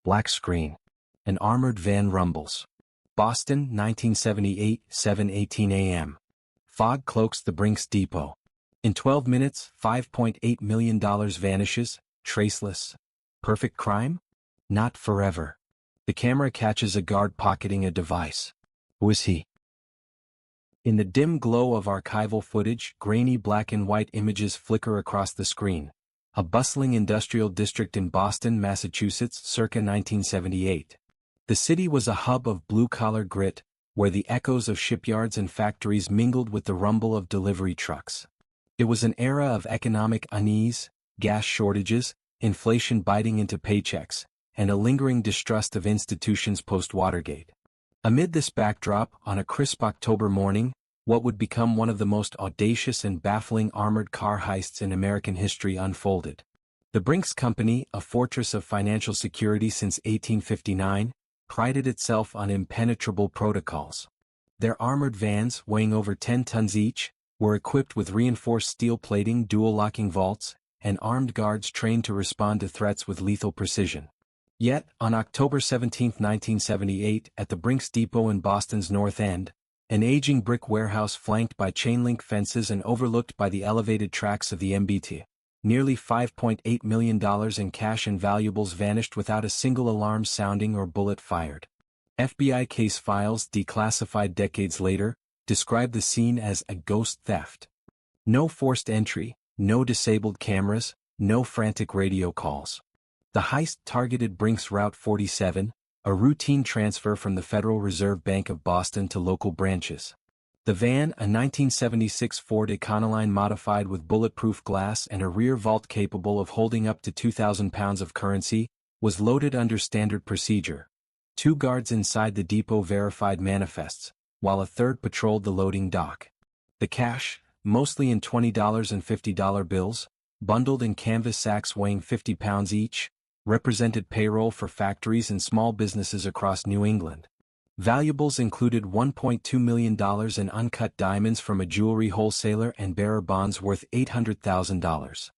Black screen. An armored van rumbles. Boston, 1978, 7:18 a.m. Fog cloaks the Brinks Depot. In 12 minutes, $5.8 million vanishes, traceless. Perfect crime? Not forever. The camera catches a guard pocketing a device. Who is he? In the dim glow of archival footage, grainy black and white images flicker across the screen. A bustling industrial district in Boston, Massachusetts, circa 1978. The city was a hub of blue-collar grit, where the echoes of shipyards and factories mingled with the rumble of delivery trucks. It was an era of economic unease, gas shortages, inflation biting into paychecks, and a lingering distrust of institutions post-Watergate. Amid this backdrop, on a crisp October morning, what would become one of the most audacious and baffling armored car heists in American history unfolded. The Brinks Company, a fortress of financial security since 1859, prided itself on impenetrable protocols. Their armored vans, weighing over 10 tons each, were equipped with reinforced steel plating, dual-locking vaults, and armed guards trained to respond to threats with lethal precision. Yet, on October 17, 1978, at the Brinks Depot in Boston's North End, an aging brick warehouse flanked by chain-link fences and overlooked by the elevated tracks of the MBT, nearly $5.8 million in cash and valuables vanished without a single alarm sounding or bullet fired. FBI case files, declassified decades later, describe the scene as a ghost theft. No forced entry, no disabled cameras, no frantic radio calls. The heist targeted Brinks Route 47, a routine transfer from the Federal Reserve Bank of Boston to local branches. The van, a 1976 Ford Econoline modified with bulletproof glass and a rear vault capable of holding up to 2,000 pounds of currency, was loaded under standard procedure. 2 guards inside the depot verified manifests, while a third patrolled the loading dock. The cash, mostly in $20 and $50 bills, bundled in canvas sacks weighing 50 pounds each, represented payroll for factories and small businesses across New England. Valuables included $1.2 million in uncut diamonds from a jewelry wholesaler and bearer bonds worth $800,000.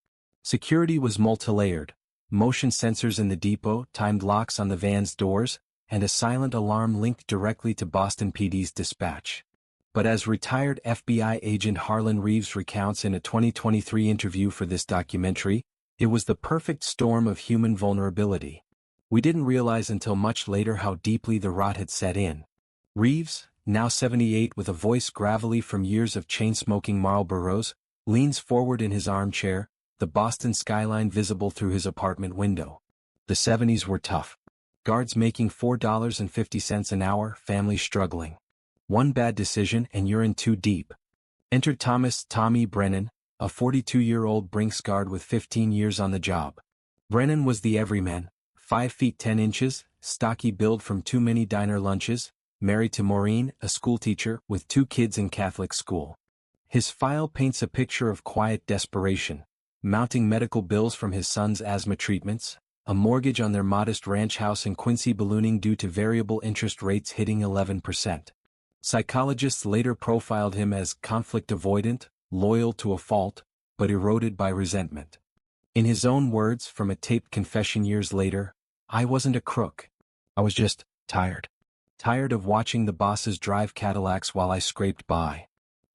Security was multi-layered: motion sensors in the depot, timed locks on the van's doors, and a silent alarm linked directly to Boston PD's dispatch. But as retired FBI agent Harlan Reeves recounts in a 2023 interview for this documentary, it was the perfect storm of human vulnerability. We didn't realize until much later how deeply the rot had set in. Reeves, now 78 with a voice gravelly from years of chain-smoking Marlboros, leans forward in his armchair, the Boston skyline visible through his apartment window. The 70s were tough. Guards making $4.50 an hour, families struggling. One bad decision and you're in too deep. Enter Tommy Brennan, a 42-year-old Brinks guard with 15 years on the job. Brennan was the everyman, 5 feet 10 inches, stocky build from too many diner lunches, married to Maureen, a schoolteacher, with 2 kids in Catholic school. His file paints a picture of quiet desperation, mounting medical bills from his son's asthma treatments, a mortgage on their modest ranch house in Quincy ballooning due to variable interest rates hitting 11%. Psychologists later profiled him as conflict avoidant, loyal to a fault, but eroded by resentment. In his own words from a taped confession years later, "I wasn't a crook. I was just tired. Tired of watching the bosses drive Cadillacs while I scraped by."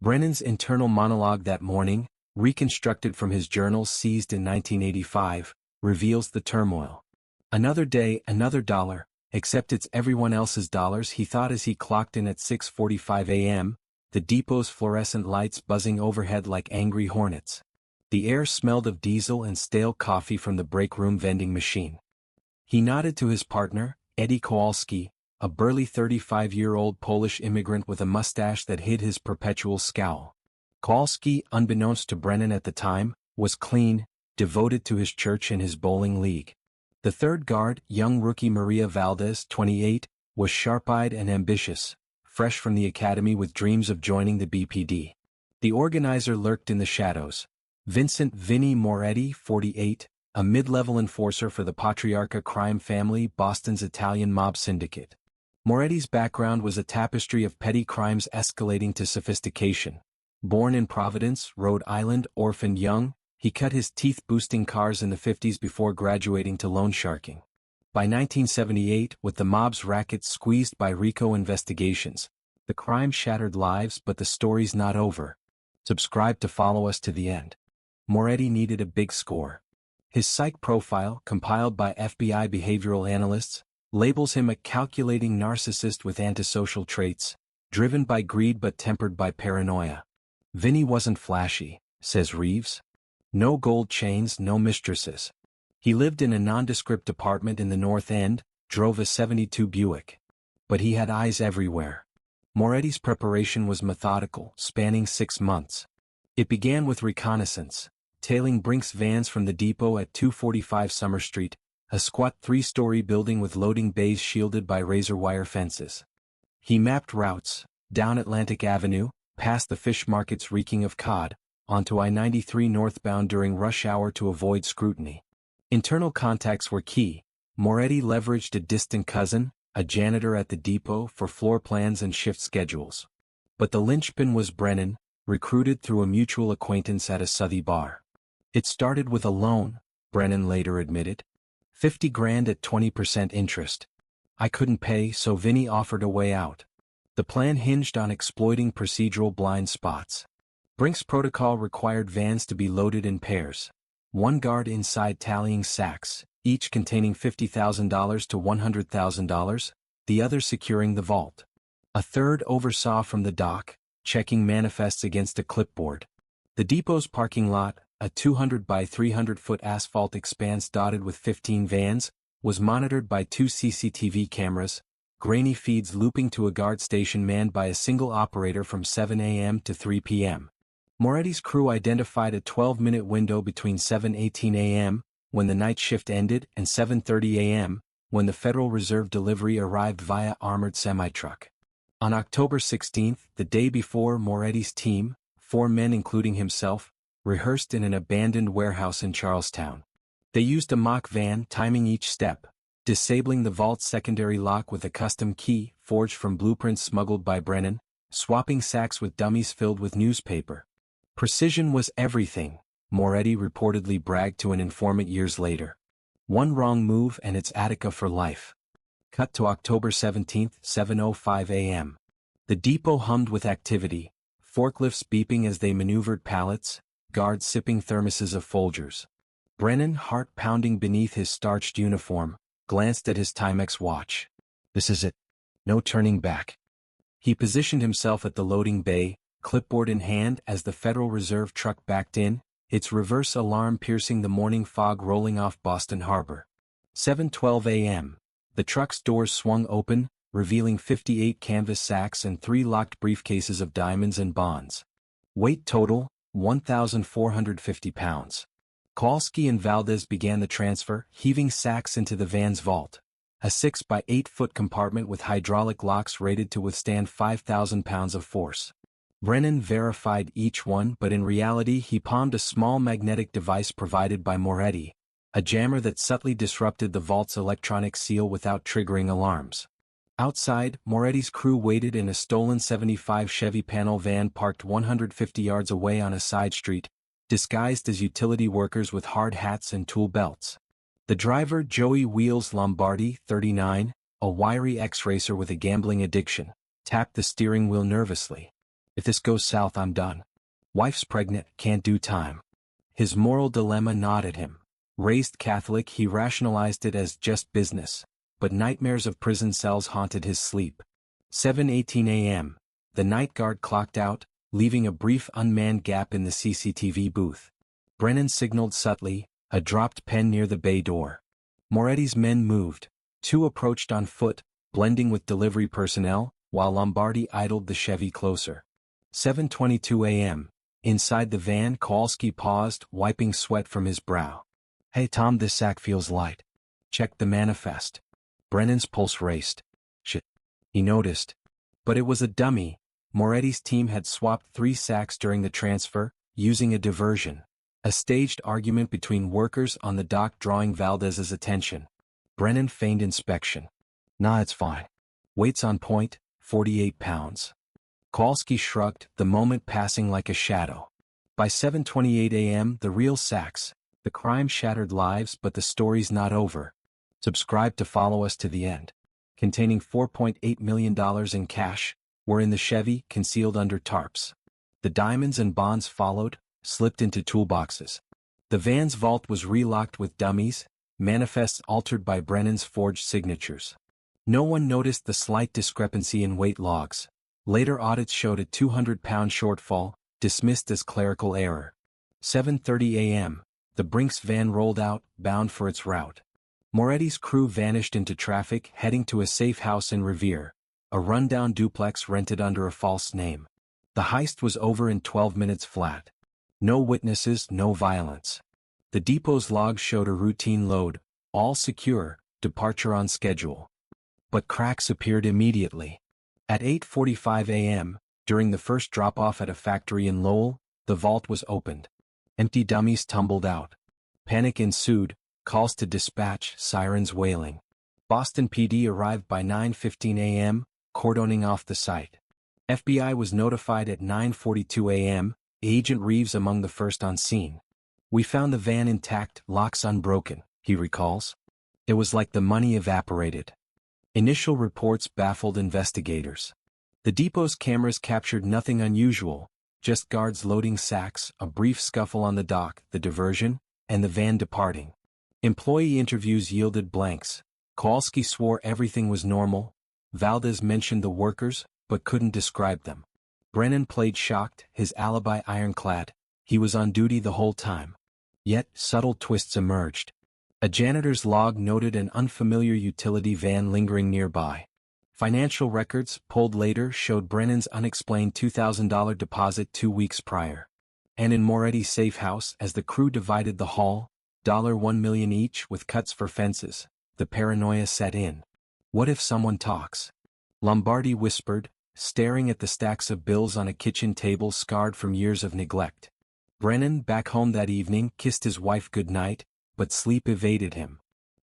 Brennan's internal monologue that morning, reconstructed from his journals seized in 1985, reveals the turmoil. Another day, another dollar, except it's everyone else's dollars, he thought as he clocked in at 6:45 a.m., the depot's fluorescent lights buzzing overhead like angry hornets. The air smelled of diesel and stale coffee from the break room vending machine. He nodded to his partner, Eddie Kowalski, a burly 35-year-old Polish immigrant with a mustache that hid his perpetual scowl. Kowalski, unbeknownst to Brennan at the time, was clean, devoted to his church and his bowling league. The third guard, young rookie Maria Valdez, 28, was sharp-eyed and ambitious, fresh from the academy with dreams of joining the BPD. The organizer lurked in the shadows. Vincent "Vinny" Moretti, 48, a mid-level enforcer for the Patriarca crime family, Boston's Italian mob syndicate. Moretti's background was a tapestry of petty crimes escalating to sophistication. Born in Providence, Rhode Island, orphaned young, he cut his teeth boosting cars in the 50s before graduating to loan sharking. By 1978, with the mob's rackets squeezed by RICO investigations, the crime shattered lives, but the story's not over. Subscribe to follow us to the end. Moretti needed a big score. His psych profile, compiled by FBI behavioral analysts, labels him a calculating narcissist with antisocial traits, driven by greed but tempered by paranoia. Vinny wasn't flashy, says Reeves. No gold chains, no mistresses. He lived in a nondescript apartment in the North End, drove a '72 Buick. But he had eyes everywhere. Moretti's preparation was methodical, spanning 6 months. It began with reconnaissance, tailing Brink's vans from the depot at 245 Summer Street, a squat 3-story building with loading bays shielded by razor wire fences. He mapped routes, down Atlantic Avenue, past the fish markets reeking of cod, onto I-93 northbound during rush hour to avoid scrutiny. Internal contacts were key. Moretti leveraged a distant cousin, a janitor at the depot, for floor plans and shift schedules. But the linchpin was Brennan, recruited through a mutual acquaintance at a Southie bar. It started with a loan, Brennan later admitted. 50 grand at 20% interest. I couldn't pay, so Vinny offered a way out. The plan hinged on exploiting procedural blind spots. Brink's protocol required vans to be loaded in pairs. One guard inside tallying sacks, each containing $50,000 to $100,000, the other securing the vault. A third oversaw from the dock, checking manifests against a clipboard. The depot's parking lot, a 200 by 300-foot asphalt expanse dotted with 15 vans, was monitored by 2 CCTV cameras, grainy feeds looping to a guard station manned by a single operator from 7 a.m. to 3 p.m. Moretti's crew identified a 12-minute window between 7:18 a.m., when the night shift ended, and 7:30 a.m., when the Federal Reserve delivery arrived via armored semi-truck. On October 16, the day before, Moretti's team, 4 men including himself, rehearsed in an abandoned warehouse in Charlestown. They used a mock van, timing each step, disabling the vault's secondary lock with a custom key forged from blueprints smuggled by Brennan, swapping sacks with dummies filled with newspaper. Precision was everything, Moretti reportedly bragged to an informant years later. One wrong move and it's Attica for life. Cut to October 17, 7:05 a.m. The depot hummed with activity, forklifts beeping as they maneuvered pallets, guards sipping thermoses of Folgers. Brennan, heart pounding beneath his starched uniform, glanced at his Timex watch. This is it. No turning back. He positioned himself at the loading bay, clipboard in hand, as the Federal Reserve truck backed in, its reverse alarm piercing the morning fog rolling off Boston Harbor. 7:12 a.m. The truck's doors swung open, revealing 58 canvas sacks and 3 locked briefcases of diamonds and bonds. Weight total, 1,450 pounds. Kowalski and Valdez began the transfer, heaving sacks into the van's vault. A 6 by 8 foot compartment with hydraulic locks rated to withstand 5,000 pounds of force. Brennan verified each one, but in reality he palmed a small magnetic device provided by Moretti, a jammer that subtly disrupted the vault's electronic seal without triggering alarms. Outside, Moretti's crew waited in a stolen '75 Chevy panel van parked 150 yards away on a side street, disguised as utility workers with hard hats and tool belts. The driver, Joey Wheels Lombardi, 39, a wiry ex-racer with a gambling addiction, tapped the steering wheel nervously. If this goes south, I'm done. Wife's pregnant, can't do time. His moral dilemma gnawed at him. Raised Catholic, he rationalized it as just business, but nightmares of prison cells haunted his sleep. 7:18 a.m. The night guard clocked out, leaving a brief unmanned gap in the CCTV booth. Brennan signaled subtly, a dropped pen near the bay door. Moretti's men moved. 2 approached on foot, blending with delivery personnel, while Lombardi idled the Chevy closer. 7:22 a.m. Inside the van, Kowalski paused, wiping sweat from his brow. Hey Tom, this sack feels light. Check the manifest. Brennan's pulse raced. Shit. He noticed. But it was a dummy. Moretti's team had swapped 3 sacks during the transfer, using a diversion. A staged argument between workers on the dock drawing Valdez's attention. Brennan feigned inspection. Nah, it's fine. Weight's on point, 48 pounds. Kowalski shrugged, the moment passing like a shadow. By 7:28 a.m. the real sacks. The crime shattered lives, but the story's not over. Subscribe to follow us to the end. Containing $4.8 million in cash, were in the Chevy, concealed under tarps. The diamonds and bonds followed, slipped into toolboxes. The van's vault was relocked with dummies, manifests altered by Brennan's forged signatures. No one noticed the slight discrepancy in weight logs. Later audits showed a 200-pound shortfall, dismissed as clerical error. 7:30 a.m., the Brink's van rolled out, bound for its route. Moretti's crew vanished into traffic, heading to a safe house in Revere, a rundown duplex rented under a false name. The heist was over in 12 minutes flat. No witnesses, no violence. The depot's logs showed a routine load, all secure, departure on schedule. But cracks appeared immediately. At 8:45 a.m., during the first drop-off at a factory in Lowell, the vault was opened. Empty dummies tumbled out. Panic ensued, calls to dispatch, sirens wailing. Boston PD arrived by 9:15 a.m., cordoning off the site. FBI was notified at 9:42 a.m., Agent Reeves among the first on scene. "We found the van intact, locks unbroken," he recalls. "It was like the money evaporated." Initial reports baffled investigators. The depot's cameras captured nothing unusual, just guards loading sacks, a brief scuffle on the dock, the diversion, and the van departing. Employee interviews yielded blanks. Kowalski swore everything was normal. Valdez mentioned the workers, but couldn't describe them. Brennan played shocked, his alibi ironclad. He was on duty the whole time. Yet, subtle twists emerged. A janitor's log noted an unfamiliar utility van lingering nearby. Financial records, pulled later, showed Brennan's unexplained $2,000 deposit 2 weeks prior. And in Moretti's safe house, as the crew divided the haul, $1 million each with cuts for fences, the paranoia set in. What if someone talks? Lombardi whispered, staring at the stacks of bills on a kitchen table scarred from years of neglect. Brennan, back home that evening, kissed his wife goodnight, but sleep evaded him.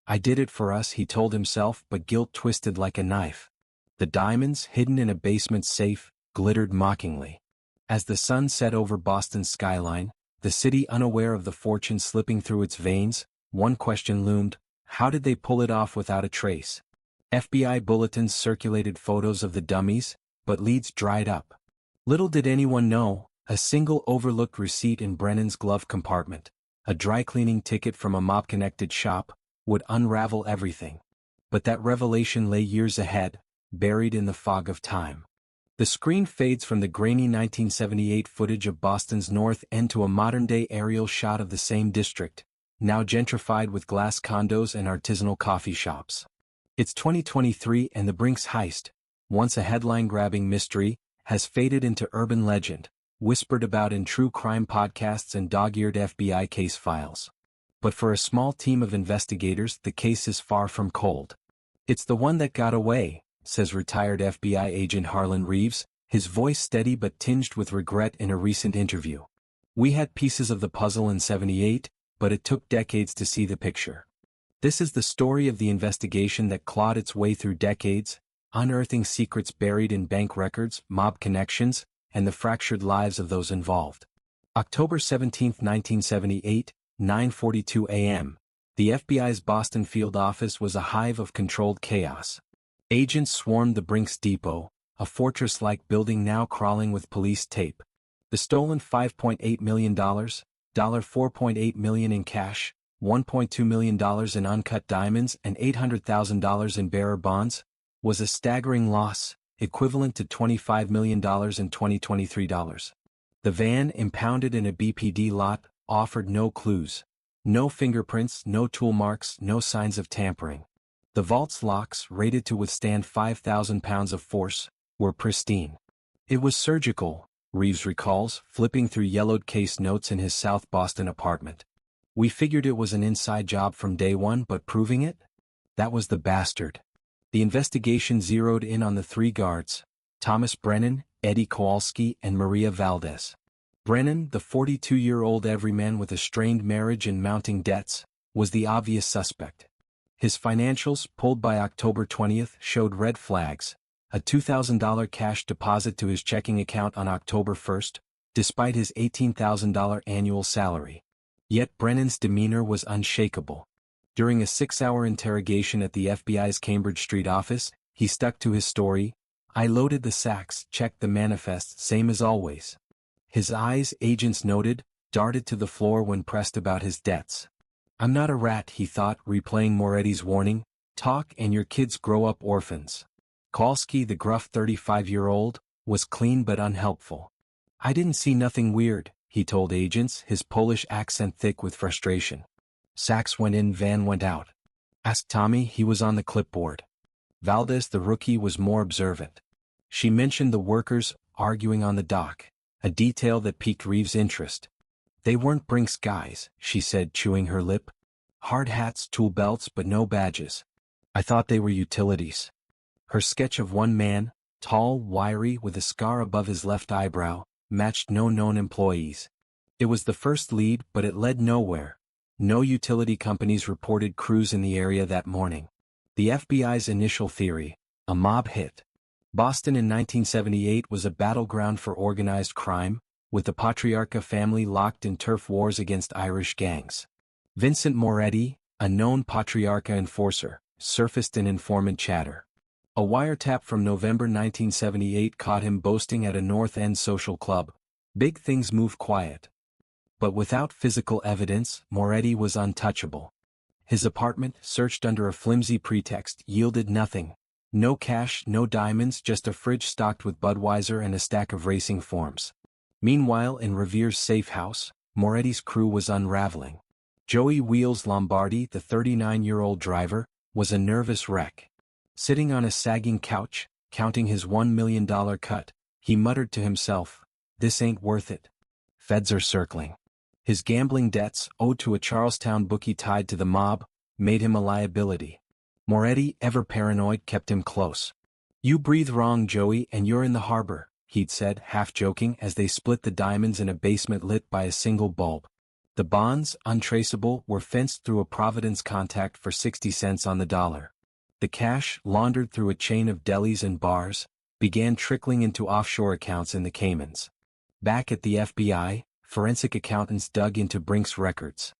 "I did it for us," he told himself, but guilt twisted like a knife. The diamonds, hidden in a basement safe, glittered mockingly. As the sun set over Boston's skyline, the city unaware of the fortune slipping through its veins, one question loomed: how did they pull it off without a trace? FBI bulletins circulated photos of the dummies, but leads dried up. Little did anyone know, a single overlooked receipt in Brennan's glove compartment, a dry-cleaning ticket from a mob-connected shop, would unravel everything. But that revelation lay years ahead, buried in the fog of time. The screen fades from the grainy 1978 footage of Boston's North End to a modern-day aerial shot of the same district, now gentrified with glass condos and artisanal coffee shops. It's 2023 and the Brink's heist, once a headline-grabbing mystery, has faded into urban legend, whispered about in true crime podcasts and dog-eared FBI case files. But for a small team of investigators, the case is far from cold. "It's the one that got away," says retired FBI agent Harlan Reeves, his voice steady but tinged with regret in a recent interview. "We had pieces of the puzzle in '78, but it took decades to see the picture." This is the story of the investigation that clawed its way through decades, unearthing secrets buried in bank records, mob connections, and the fractured lives of those involved. October 17, 1978, 9:42 a.m. The FBI's Boston field office was a hive of controlled chaos. Agents swarmed the Brink's depot, a fortress-like building now crawling with police tape. The stolen $5.8 million, $4.8 million in cash, $1.2 million in uncut diamonds and $800,000 in bearer bonds, was a staggering loss, equivalent to $25 million in 2023 dollars. The van, impounded in a BPD lot, offered no clues. No fingerprints, no tool marks, no signs of tampering. The vault's locks, rated to withstand 5,000 pounds of force, were pristine. "It was surgical," Reeves recalls, flipping through yellowed case notes in his South Boston apartment. "We figured it was an inside job from day one, but proving it? That was the bastard." The investigation zeroed in on the three guards: Thomas Brennan, Eddie Kowalski, and Maria Valdez. Brennan, the 42-year-old everyman with a strained marriage and mounting debts, was the obvious suspect. His financials, pulled by October 20th, showed red flags: a $2,000 cash deposit to his checking account on October 1st, despite his $18,000 annual salary. Yet Brennan's demeanor was unshakable. During a 6-hour interrogation at the FBI's Cambridge Street office, he stuck to his story. "I loaded the sacks, checked the manifest, same as always." His eyes, agents noted, darted to the floor when pressed about his debts. "I'm not a rat," he thought, replaying Moretti's warning, "talk and your kids grow up orphans." Kowalski, the gruff 35-year-old, was clean but unhelpful. "I didn't see nothing weird," he told agents, his Polish accent thick with frustration. Sacks went in, van went out. Ask Tommy, he was on the clipboard. Valdez, the rookie, was more observant. She mentioned the workers arguing on the dock, a detail that piqued Reeves' interest. "They weren't Brink's guys," she said, chewing her lip. "Hard hats, tool belts, but no badges. I thought they were utilities." Her sketch of one man, tall, wiry, with a scar above his left eyebrow, matched no known employees. It was the first lead, but it led nowhere. No utility companies reported crews in the area that morning. The FBI's initial theory: a mob hit. Boston in 1978 was a battleground for organized crime, with the Patriarca family locked in turf wars against Irish gangs. Vincent Moretti, a known Patriarca enforcer, surfaced in informant chatter. A wiretap from November 1978 caught him boasting at a North End social club. Big things move quiet. But without physical evidence, Moretti was untouchable. His apartment, searched under a flimsy pretext, yielded nothing. No cash, no diamonds, just a fridge stocked with Budweiser and a stack of racing forms. Meanwhile, in Revere's safe house, Moretti's crew was unraveling. Joey Wheels Lombardi, the 39-year-old driver, was a nervous wreck. Sitting on a sagging couch, counting his $1 million cut, he muttered to himself, "This ain't worth it. Feds are circling." His gambling debts, owed to a Charlestown bookie tied to the mob, made him a liability. Moretti, ever paranoid, kept him close. "You breathe wrong, Joey, and you're in the harbor," he'd said, half-joking, as they split the diamonds in a basement lit by a single bulb. The bonds, untraceable, were fenced through a Providence contact for 60 cents on the dollar. The cash, laundered through a chain of delis and bars, began trickling into offshore accounts in the Caymans. Back at the FBI, forensic accountants dug into Brink's records.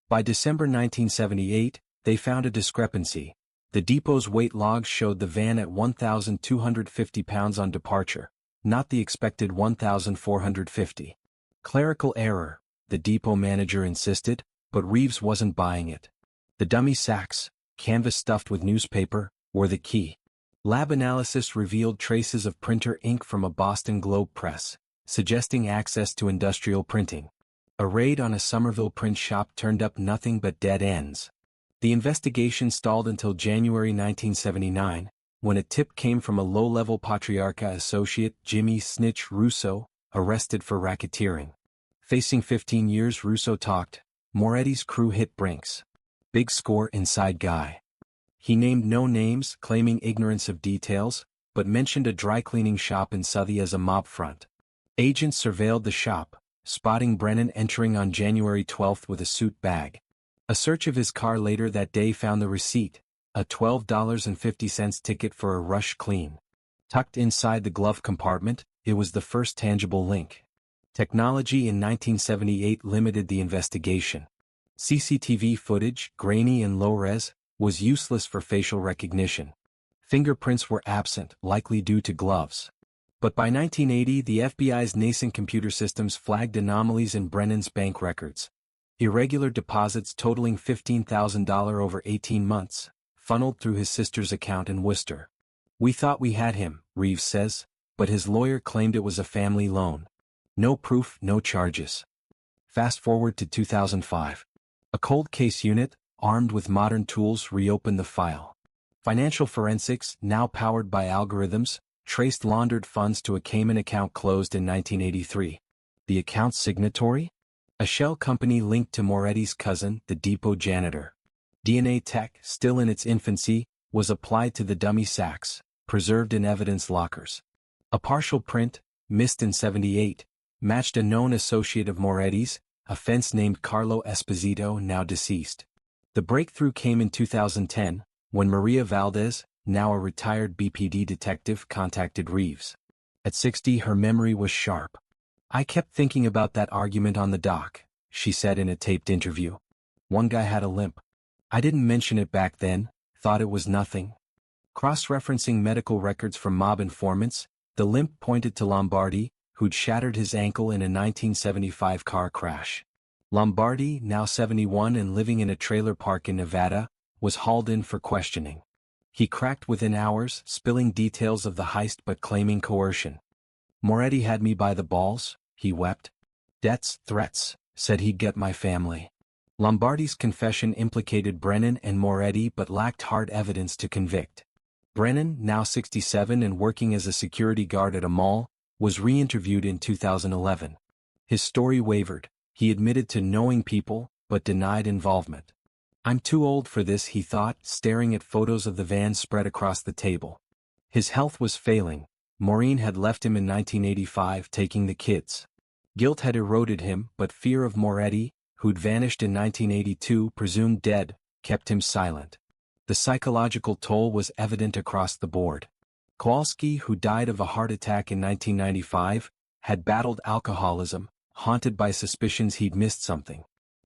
By December 1978, they found a discrepancy. The depot's weight logs showed the van at 1,250 pounds on departure, not the expected 1,450. Clerical error, the depot manager insisted, but Reeves wasn't buying it. The dummy sacks, canvas stuffed with newspaper, were the key. Lab analysis revealed traces of printer ink from a Boston Globe press, suggesting access to industrial printing. A raid on a Somerville print shop turned up nothing but dead ends. The investigation stalled until January 1979, when a tip came from a low-level Patriarca associate, Jimmy "Snitch" Russo, arrested for racketeering. Facing 15 years, Russo talked. Moretti's crew hit Brink's. Big score, inside guy. He named no names, claiming ignorance of details, but mentioned a dry-cleaning shop in Southie as a mob front. Agents surveilled the shop, spotting Brennan entering on January 12 with a suit bag. A search of his car later that day found the receipt, a $12.50 ticket for a rush clean. Tucked inside the glove compartment, it was the first tangible link. Technology in 1978 limited the investigation. CCTV footage, grainy and low-res, was useless for facial recognition. Fingerprints were absent, likely due to gloves. But by 1980, the FBI's nascent computer systems flagged anomalies in Brennan's bank records. Irregular deposits totaling $15,000 over 18 months, funneled through his sister's account in Worcester. "We thought we had him," Reeves says, but his lawyer claimed it was a family loan. No proof, no charges. Fast forward to 2005. A cold case unit, armed with modern tools, reopened the file. Financial forensics, now powered by algorithms, traced laundered funds to a Cayman account closed in 1983. The account's signatory? A shell company linked to Moretti's cousin, the depot janitor. DNA tech, still in its infancy, was applied to the dummy sacks, preserved in evidence lockers. A partial print, missed in '78, matched a known associate of Moretti's, a fence named Carlo Esposito, now deceased. The breakthrough came in 2010, when Maria Valdez, now a retired BPD detective, contacted Reeves. At 60, her memory was sharp. "I kept thinking about that argument on the dock," she said in a taped interview. "One guy had a limp. I didn't mention it back then, thought it was nothing. Cross-referencing medical records from mob informants, the limp pointed to Lombardi, who'd shattered his ankle in a 1975 car crash. Lombardi, now 71 and living in a trailer park in Nevada, was hauled in for questioning. He cracked within hours, spilling details of the heist but claiming coercion. Moretti had me by the balls, he wept. Debts, threats, said he'd get my family. Lombardi's confession implicated Brennan and Moretti but lacked hard evidence to convict. Brennan, now 67 and working as a security guard at a mall, was re-interviewed in 2011. His story wavered. He admitted to knowing people, but denied involvement. I'm too old for this, he thought, staring at photos of the van spread across the table. His health was failing. Maureen had left him in 1985, taking the kids. Guilt had eroded him, but fear of Moretti, who'd vanished in 1982, presumed dead, kept him silent. The psychological toll was evident across the board. Kowalski, who died of a heart attack in 1995, had battled alcoholism, haunted by suspicions he'd missed something.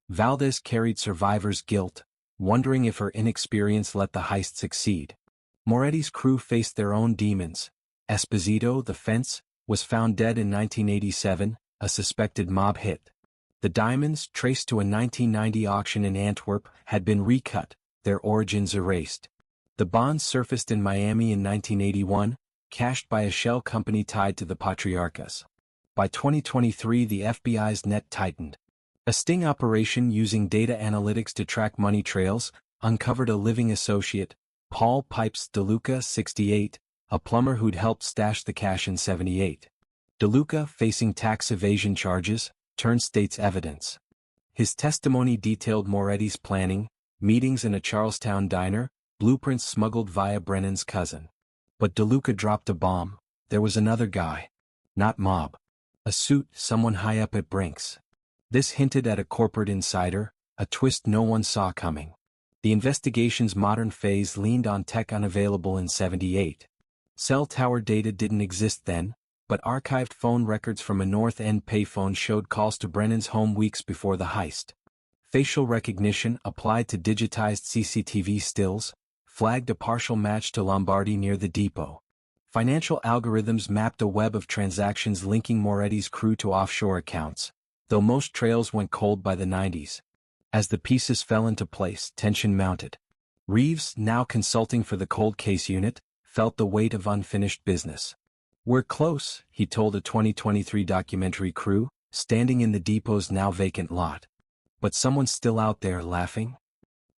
Valdez carried survivor's guilt, wondering if her inexperience let the heist succeed. Moretti's crew faced their own demons. Esposito, the fence, was found dead in 1987, a suspected mob hit. The diamonds, traced to a 1990 auction in Antwerp, had been recut, their origins erased. The bonds surfaced in Miami in 1981, cashed by a shell company tied to the Patriarchas. By 2023 the FBI's net tightened. A sting operation using data analytics to track money trails uncovered a living associate, Paul Pipes DeLuca, 68, a plumber who'd helped stash the cash in 78. DeLuca, facing tax evasion charges, turned state's evidence. His testimony detailed Moretti's planning, meetings in a Charlestown diner, blueprints smuggled via Brennan's cousin. But DeLuca dropped a bomb. There was another guy. Not mob. A suit, someone high up at Brink's. This hinted at a corporate insider, a twist no one saw coming. The investigation's modern phase leaned on tech unavailable in 78. Cell tower data didn't exist then, but archived phone records from a North End payphone showed calls to Brennan's home weeks before the heist. Facial recognition, applied to digitized CCTV stills, flagged a partial match to Lombardi near the depot. Financial algorithms mapped a web of transactions linking Moretti's crew to offshore accounts, though most trails went cold by the 90s. As the pieces fell into place, tension mounted. Reeves, now consulting for the cold case unit, felt the weight of unfinished business. We're close, he told a 2023 documentary crew, standing in the depot's now vacant lot. But someone's still out there laughing?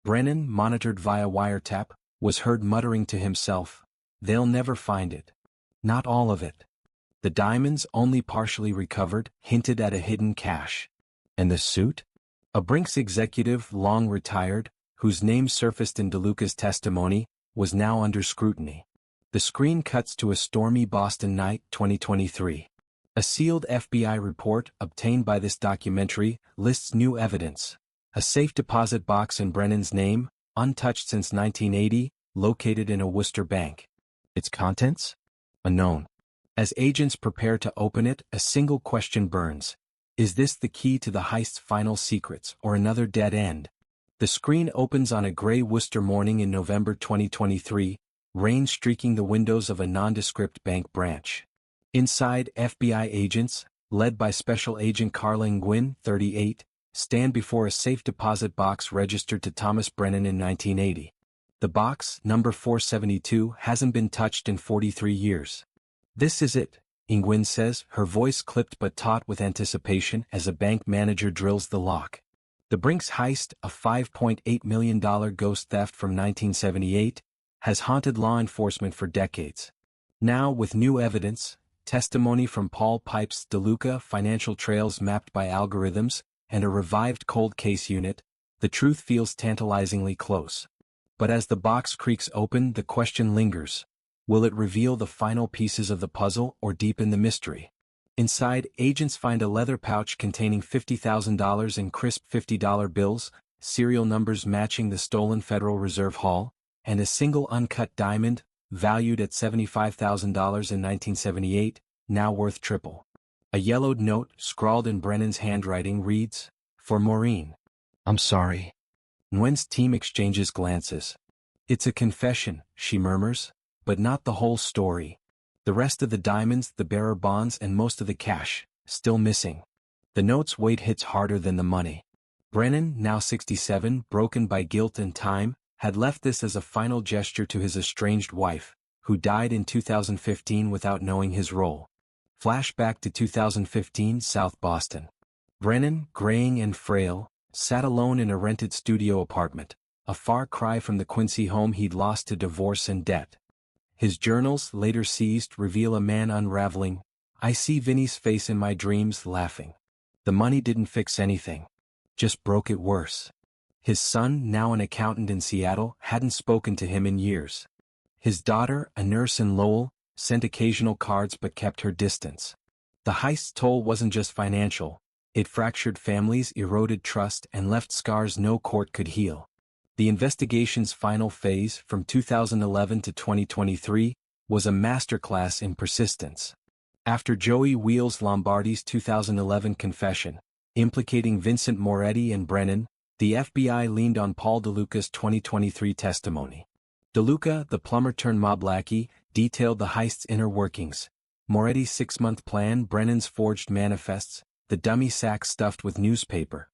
Brennan, monitored via wiretap, was heard muttering to himself, "They'll never find it." Not all of it. The diamonds, only partially recovered, hinted at a hidden cache. And the suit? A Brink's executive, long retired, whose name surfaced in DeLuca's testimony, was now under scrutiny. The screen cuts to a stormy Boston night, 2023. A sealed FBI report, obtained by this documentary, lists new evidence. A safe deposit box in Brennan's name, untouched since 1980, located in a Worcester bank. Its contents? Unknown. As agents prepare to open it, a single question burns. Is this the key to the heist's final secrets, or another dead end? The screen opens on a gray Worcester morning in November 2023, rain streaking the windows of a nondescript bank branch. Inside, FBI agents, led by Special Agent Carla Nguyen, 38, stand before a safe deposit box registered to Thomas Brennan in 1980. The box, number 472, hasn't been touched in 43 years. "This is it," Nguyen says, her voice clipped but taut with anticipation as a bank manager drills the lock. The Brink's heist, a $5.8 million ghost theft from 1978, has haunted law enforcement for decades. Now, with new evidence, testimony from Paul Pipes DeLuca, financial trails mapped by algorithms, and a revived cold case unit, the truth feels tantalizingly close. But as the box creaks open, the question lingers. Will it reveal the final pieces of the puzzle or deepen the mystery? Inside, agents find a leather pouch containing $50,000 in crisp $50 bills, serial numbers matching the stolen Federal Reserve haul, and a single uncut diamond, valued at $75,000 in 1978, now worth triple. A yellowed note, scrawled in Brennan's handwriting, reads, "For Maureen. I'm sorry. Nguyen's team exchanges glances. It's a confession, she murmurs, but not the whole story. The rest of the diamonds, the bearer bonds and most of the cash, still missing. The note's weight hits harder than the money. Brennan, now 67, broken by guilt and time, had left this as a final gesture to his estranged wife, who died in 2015 without knowing his role. Flashback to 2015 South Boston. Brennan, graying and frail, sat alone in a rented studio apartment, a far cry from the Quincy home he'd lost to divorce and debt. His journals, later seized, reveal a man unraveling. I see Vinny's face in my dreams, laughing. The money didn't fix anything. Just broke it worse. His son, now an accountant in Seattle, hadn't spoken to him in years. His daughter, a nurse in Lowell, sent occasional cards but kept her distance. The heist's toll wasn't just financial. It fractured families, eroded trust, and left scars no court could heal. The investigation's final phase, from 2011 to 2023, was a masterclass in persistence. After Joey Wheels Lombardi's 2011 confession, implicating Vincent Moretti and Brennan, the FBI leaned on Paul DeLuca's 2023 testimony. DeLuca, the plumber-turned-mob lackey, detailed the heist's inner workings. Moretti's 6-month plan, Brennan's forged manifests, the dummy sack stuffed with newspaper.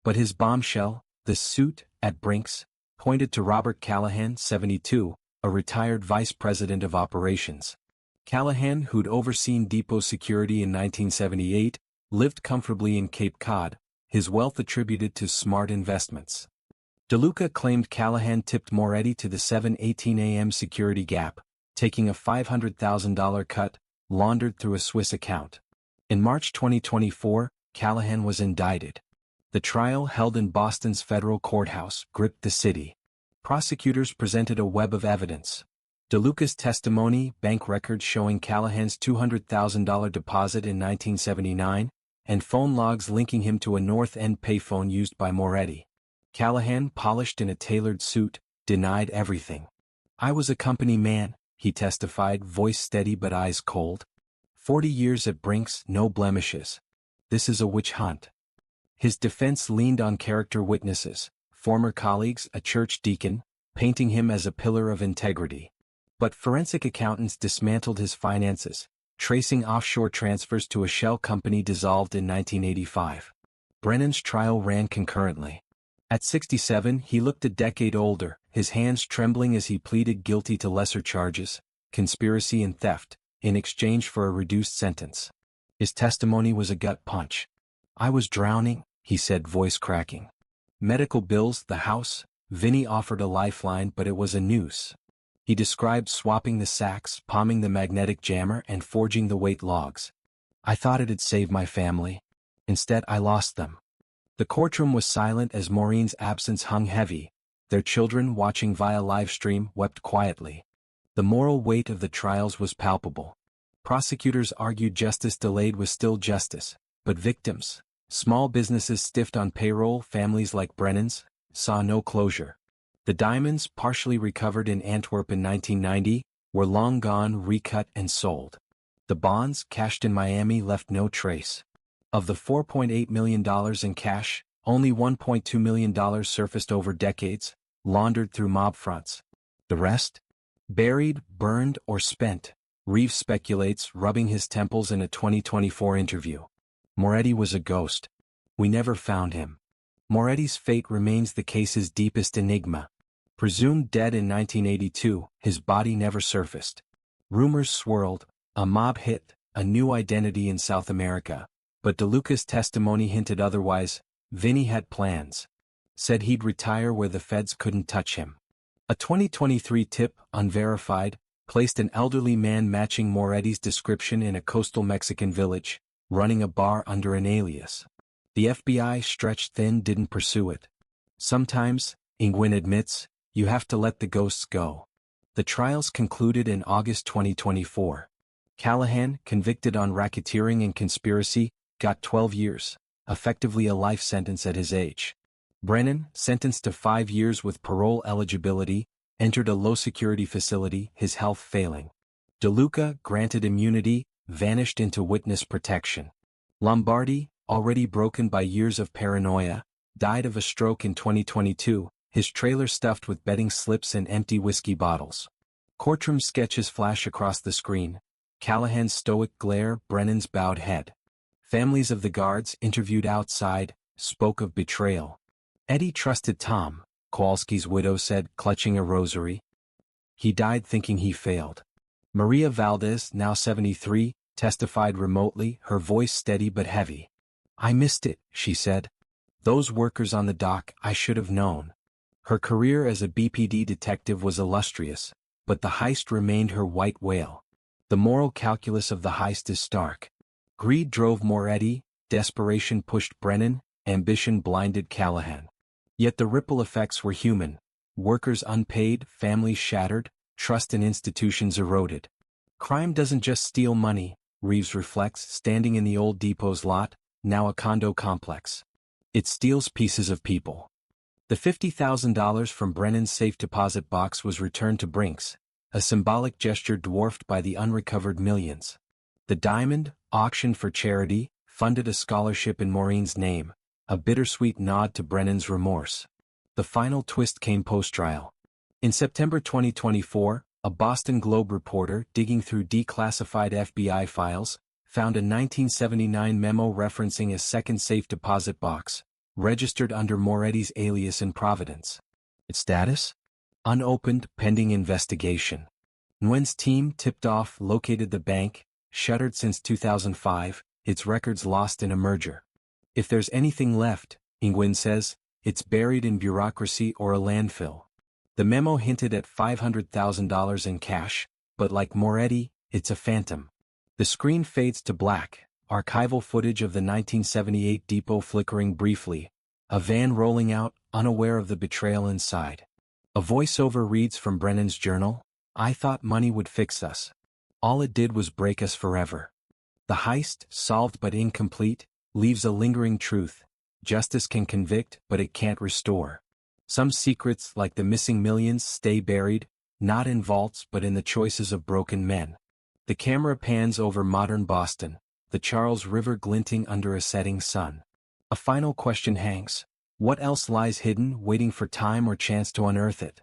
But his bombshell, the suit at Brink's, pointed to Robert Callahan, 72, a retired vice president of operations. Callahan, who'd overseen depot security in 1978, lived comfortably in Cape Cod, his wealth attributed to smart investments. DeLuca claimed Callahan tipped Moretti to the 5.8M security gap, taking a $500,000 cut, laundered through a Swiss account. In March 2024, Callahan was indicted. The trial, held in Boston's federal courthouse, gripped the city. Prosecutors presented a web of evidence. DeLuca's testimony, bank records showing Callahan's $200,000 deposit in 1979, and phone logs linking him to a North End payphone used by Moretti. Callahan, polished in a tailored suit, denied everything. I was a company man, he testified, voice steady but eyes cold. 40 years at Brink's, no blemishes. This is a witch hunt. His defense leaned on character witnesses, former colleagues, a church deacon, painting him as a pillar of integrity. But forensic accountants dismantled his finances, tracing offshore transfers to a shell company dissolved in 1985. Brennan's trial ran concurrently. At 67, he looked a decade older, his hands trembling as he pleaded guilty to lesser charges, conspiracy and theft, in exchange for a reduced sentence. His testimony was a gut punch. I was drowning, he said, voice cracking. Medical bills, the house, Vinny offered a lifeline, but it was a noose. He described swapping the sacks, palming the magnetic jammer, and forging the weight logs. I thought it'd save my family. Instead, I lost them. The courtroom was silent as Maureen's absence hung heavy. Their children, watching via live stream, wept quietly. The moral weight of the trials was palpable. Prosecutors argued justice delayed was still justice, but victims, small businesses stiffed on payroll, families like Brennan's, saw no closure. The diamonds, partially recovered in Antwerp in 1990, were long gone, recut and sold. The bonds, cashed in Miami, left no trace. Of the $4.8 million in cash, only $1.2 million surfaced over decades, laundered through mob fronts. The rest? Buried, burned, or spent, Reeves speculates, rubbing his temples in a 2024 interview. Moretti was a ghost. We never found him. Moretti's fate remains the case's deepest enigma. Presumed dead in 1982, his body never surfaced. Rumors swirled, a mob hit, a new identity in South America. But DeLuca's testimony hinted otherwise. Vinny had plans. Said he'd retire where the feds couldn't touch him. A 2023 tip, unverified, placed an elderly man matching Moretti's description in a coastal Mexican village, running a bar under an alias. The FBI, stretched thin, didn't pursue it. Sometimes, Nguyen admits, you have to let the ghosts go. The trials concluded in August 2024. Callahan, convicted on racketeering and conspiracy, got 12 years, effectively a life sentence at his age. Brennan, sentenced to 5 years with parole eligibility, entered a low-security facility, his health failing. DeLuca, granted immunity, vanished into witness protection. Lombardi, already broken by years of paranoia, died of a stroke in 2022, his trailer stuffed with betting slips and empty whiskey bottles. Courtroom sketches flash across the screen, Callahan's stoic glare, Brennan's bowed head. Families of the guards interviewed outside spoke of betrayal. Eddie trusted Tom, Kowalski's widow said, clutching a rosary. He died thinking he failed. Maria Valdez, now 73, testified remotely, her voice steady but heavy. I missed it, she said. Those workers on the dock, I should have known. Her career as a BPD detective was illustrious, but the heist remained her white whale. The moral calculus of the heist is stark. Greed drove Moretti, desperation pushed Brennan, ambition blinded Callahan. Yet the ripple effects were human. Workers unpaid, families shattered, trust in institutions eroded. Crime doesn't just steal money, Reeves reflects, standing in the old depot's lot, now a condo complex. It steals pieces of people. The $50,000 from Brennan's safe deposit box was returned to Brink's, a symbolic gesture dwarfed by the unrecovered millions. The diamond, auctioned for charity, funded a scholarship in Maureen's name, a bittersweet nod to Brennan's remorse. The final twist came post-trial. In September 2024, a Boston Globe reporter digging through declassified FBI files found a 1979 memo referencing a second safe deposit box, registered under Moretti's alias in Providence. Its status? Unopened, pending investigation. Nguyen's team, tipped off, located the bank, shuttered since 2005, its records lost in a merger. If there's anything left, Nguyen says, it's buried in bureaucracy or a landfill. The memo hinted at $500,000 in cash, but like Moretti, it's a phantom. The screen fades to black, archival footage of the 1978 depot flickering briefly, a van rolling out, unaware of the betrayal inside. A voiceover reads from Brennan's journal, I thought money would fix us. All it did was break us forever. The heist, solved but incomplete, leaves a lingering truth. Justice can convict, but it can't restore. Some secrets, like the missing millions, stay buried, not in vaults but in the choices of broken men. The camera pans over modern Boston, the Charles River glinting under a setting sun. A final question hangs. What else lies hidden, waiting for time or chance to unearth it?